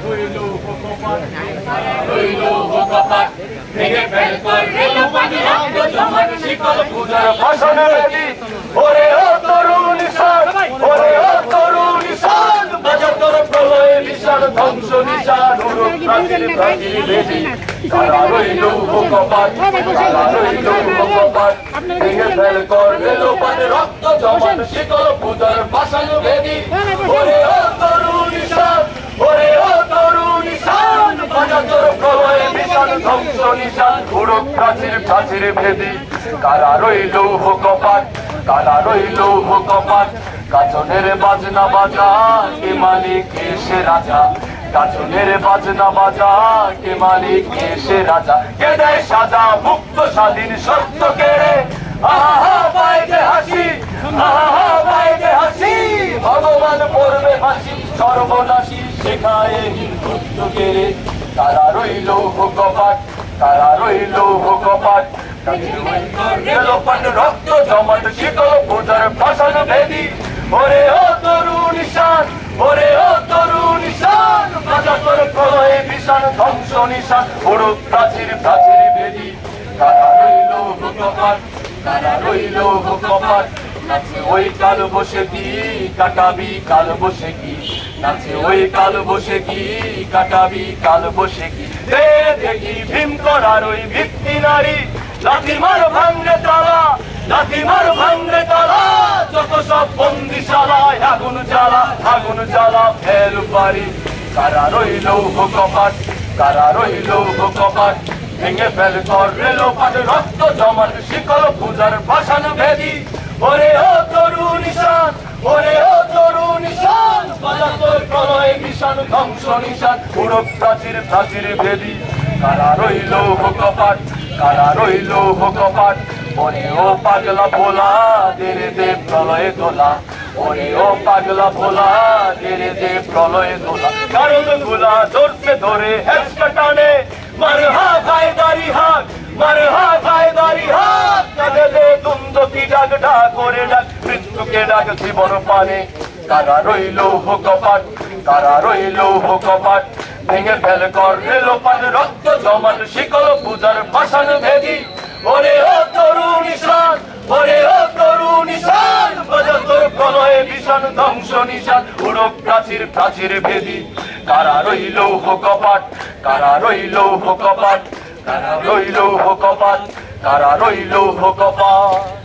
রইল কপাট রইল কপাট ভেঙে ফেল কর রেল পানি রক্ত জমাট শিকল পূজার ভাষণে রেডি ওরে ও তরুণ নিশান ওরে ও তরুণ নিশান বাজার তোর প্রলয়ে নিশান ধ্বংস নিশান উড়ুক প্রাচীর প্রাচীর বেদি কারা রইল কপাট কারা রইল কপাট ভেঙে ফেল কর রেল পানি রক্ত জমাট শিকল পূজার ভাষণে রেডি ওরে ও তরুণ নিশান ওরে ও তরুণ নিশান বাজার তোর প্রলয়ে নিশান ধ্বংস নিশান উড়ুক প্রাচীর প্রাচীর ভেদি কারা রইল কপাট কারা রইল কপাট কাজনের বাজনা বাজা কে মালিক এসে রাজা কাজনের বাজনা বাজা কে মালিক এসে রাজা কে দেয় সাজা মুক্ত স্বাধীন সত্য কেড়ে আহা বাইরে হাসি আহা বাইরে হাসি ভগবান পড়বে হাসি সর্বনাশী শেখায় হিন্দুত্ব কেড়ে তারা রইল কপাট তারা রইল কপাট রক্ত জমাট শিকল পূজার ভাষণ ভেদি ওরে ও তরুণ নিশান ওরে ও তরুণ নিশান বাজার তোর প্রলয়ে নিশান ধ্বংস নিশান উড়ুক প্রাচীর প্রাচীর ভেদি কারা রইল কপাট কারা রইল কপাট নাচে ওই কাল বসে কি কাটাবি কাল বসে কি নাচে ওই কাল বসে কি কাটাবি কাল বসে কি দেখি ভীম করার ওই ভিত্তি নারী লাঠি মার ভাঙরে তালা লাঠি মার ভাঙরে তালা যত সব বন্দিশালায় আগুন জ্বালা ফেল পারি কারা রইল কপাট কারা রইল কপাট ভেঙে ফেল কর রেল পাট রক্ত জমাট শিকল পূজার ভাষণ ভেদি ওরে ও তরুণ নিশান ওরে ও তরুণ নিশান বাজার তোর প্রলয়ে নিশান ধ্বংস নিশান উড়ুক প্রাচীর প্রাচীর ভেদি কারা রইল কপাট কারা রইল কপাট ওরে ও পাগলা ভোলা দেরে দে প্রলয়ে তোলা ওরে ও পাগলা ভোলা দেরে দে প্রলয়ে তোলা কারণ গুলা ধরতে ধরে হেঁচকা টানে মারহা ভাই দাড়ি হাত মারহা ভাই দাড়ি হাত কাঁদে দে দুন্দতি ডাক ডাক করে ডাক মৃত্যুকে ডাক জীবন পানে কারা রইল কপাট কারা রইল কপাট ভেঙে ফেল কর রেল পাট রক্ত জমাট শিকল পূজার ভাষণ ভেদি ওরে ও তরুণ নিশান ওরে ও তরুণ নিশান বাজার তোর প্রলয়ে ভীষণ ধ্বংস নিশান উড়ুক প্রাচীর প্রাচীর ভেদি কারা রইল কপাট কারা রইল কপাট কারা রইল কপাট কারা রইল কপাট।